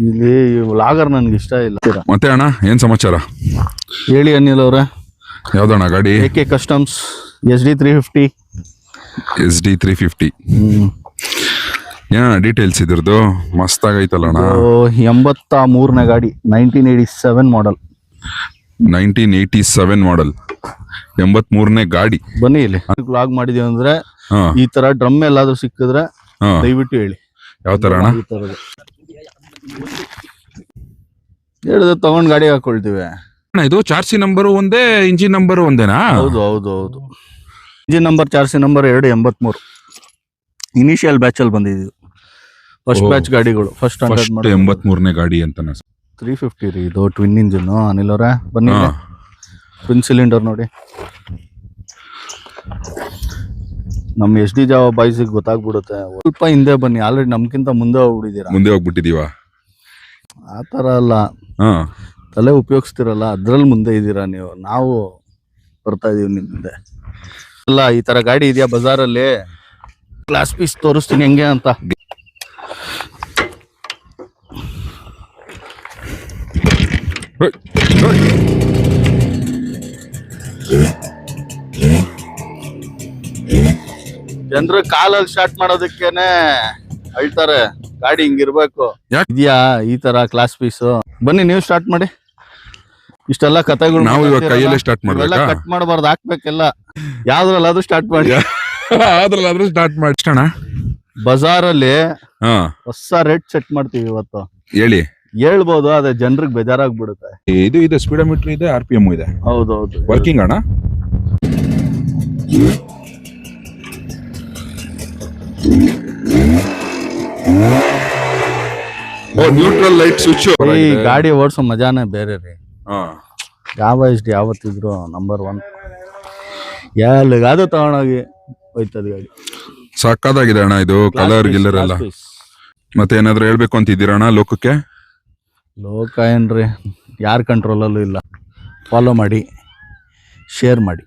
ಇಲ್ಲಿ ಲಾಗರ್ ನನ್ಗೆ ಇಷ್ಟ ಇಲ್ಲ. ಮತ್ತೆ ಅಣ್ಣ ಏನ್ ಸಮಾಚಾರ? ಹೇಳಿ ಅನಿಲ್ ಅವ್ರೆ. ಯಾವ್ದಣ್ಣ ಗಾಡಿ? AK customs SD350. SD350 ಏನ ಡೀಟೇಲ್ಸ್ ಇದ್ರದ್ದು? ಮಸ್ತ್ ಆಗೈತಲ್ಲ ಅಣ್ಣ. 83ನೇ ಗಾಡಿ, 1987 ಮಾಡಲ್. 1987 ಮಾಡಲ್, 83ನೇ ಗಾಡಿ. ಬನ್ನಿ ಇಲ್ಲಿ ವ್ಲಾಗ್ ಮಾಡಿದೀವಿ ಅಂದ್ರೆ ಈ ತರ ಡ್ರಮ್ ಎಲ್ಲಾದ್ರೂ ಸಿಕ್ಕಿದ್ರೆ ದಯವಿಟ್ಟು ಹೇಳಿ. ಯಾವ ತರ ಅಣ್ಣ? ಹೇಳಿದ್ರೆ ತಗೊಂಡ್ ಗಾಡಿ ಹಾಕೊಳ್ತೀವಿ. ಇದು ಚಾರ್ಸಿ ನಂಬರ್ ಒಂದೇ, ಇಂಜಿನ್ ನಂಬರ್ ಒಂದೇನಾ? ಹೌದು ಹೌದು ಹೌದು. ಇಂಜಿನ್ ನಂಬರ್, ಚಾರ್ಸಿ ನಂಬರ್ 283. ಇನಿಷಿಯಲ್ ಬ್ಯಾಚ್ ಅಲ್ಲಿ ಬಂದಿದ್ದು ಫಸ್ಟ್ ಬ್ಯಾಚ್ ಗಾಡಿಗಳು. ಫಸ್ಟ್ 83ನೇ ಗಾಡಿ ಅಂತ. 350 ರೀ ಇದು, ಟ್ವಿನ್ ಇಂಜಿನ್. ಅನಿಲ್ ಅವರೇ ಬನ್ನಿ, ಟ್ವಿನ್ ಸಿಲಿಂಡರ್ ನೋಡಿ. ನಮ್ SD ಜಾವ ಬಾಯ್ಸಿಗೆ ಗೊತ್ತಾಗ್ಬಿಡುತ್ತೆ. ಸ್ವಲ್ಪ ಹಿಂದೆ ಬನ್ನಿ, ಆಲ್ರೆಡಿ ನಮ್ಗಿಂತ ಮುಂದೆ ಹೋಗ್ಬಿಟ್ಟಿದೀವ. ಆತರ ಅಲ್ಲ, ತಲೆ ಉಪಯೋಗಿಸ್ತಿರಲ್ಲ ಅದ್ರಲ್ಲಿ ಮುಂದೆ ಇದ್ದೀರಾ ನೀವು. ನಾವು ಬರ್ತಾ ಇದೀವಿ ನಿಮ್ ಮುಂದೆ. ಅಲ್ಲ ಈ ತರ ಗಾಡಿ ಇದೆಯಾ ಬಜಾರಲ್ಲಿ? ಕ್ಲಾಸ್ ಪೀಸ್ ತೋರಿಸ್ತೀನಿ ಹೆಂಗೆ ಅಂತ. ಜನರು ಕಾಲಲ್ಲಿ ಸ್ಟಾರ್ಟ್ ಮಾಡೋದಕ್ಕೇನೆ ಹೇಳ್ತಾರೆ ಗಾಡಿ ಹಿಂಗಿರ್ಬೇಕು. ಇದೆಯಾ ಈ ತರ ಕ್ಲಾಸ್ ಪೀಸ್? ಬನ್ನಿ ನೀವು ಸ್ಟಾರ್ಟ್ ಮಾಡಿ. ಇಷ್ಟೆಲ್ಲ ಕಥೆಗಳು ನಾವು ಇವಾಗ ಕೈಯಲ್ಲೇ ಸ್ಟಾರ್ಟ್ ಮಾಡಲ್ಲ, ಕಟ್ ಮಾಡಬಾರ್ದು, ಹಾಕ್ಬೇಕೆಲ್ಲ. ಯಾವ್ದ್ರಲ್ಲಾದ್ರೂ ಸ್ಟಾರ್ಟ್ ಮಾಡಿ. ಅದ್ರಲ್ಲಾದ್ರೂ ಸ್ಟಾರ್ಟ್ ಮಾಡಿ. ಬಜಾರಲ್ಲಿ ಹೊಸ ರೇಟ್ ಸೆಟ್ ಮಾಡ್ತೀವಿ ಇವತ್ತು. ಹೇಳಿ. ಹೇಳ್ಬೋದು, ಅದೇ ಜನರಿಗೆ ಬೇಜಾರಾಗ್ಬಿಡುತ್ತೆ. ಇದು ಇದೆ, ಸ್ಪೀಡೋಮೀಟರ್ ಇದೆ, RPM ಇದೆ. ಹೌದೌದು. ವರ್ಕಿಂಗ್ ಅಣ್ಣ? Neutral light switch. ಈ ಗಾಡಿ ಓಡಿಸೋ ಮಜಾನೇ ಬೇರೆ ರೀ. ಯಾವ SD ಯಾವತ್ತಿದ್ರು ನಂಬರ್ 1. ಎಲ್ಲಿಗಾದ್ರೂ ತಗೊಂಡೋಗಿ ಹೋಯ್ತದ ಗಾಡಿ. ಸಕ್ಕದಾಗಿದೆ ಅಣ್ಣ ಇದು. ಕಲರ್ ಗಿಲ್ಲರ್ ಎಲ್ಲ. ಮತ್ತೆ ಏನಾದ್ರು ಹೇಳ್ಬೇಕು ಅಂತಿದ್ದೀರಾ ಅಣ್ಣ ಲೋಕಕ್ಕೆ? ಲೋಕ ಏನ್ರಿ, ಯಾರ ಕಂಟ್ರೋಲಲ್ಲೂ ಇಲ್ಲ. ಫಾಲೋ ಮಾಡಿ, ಶೇರ್ ಮಾಡಿ.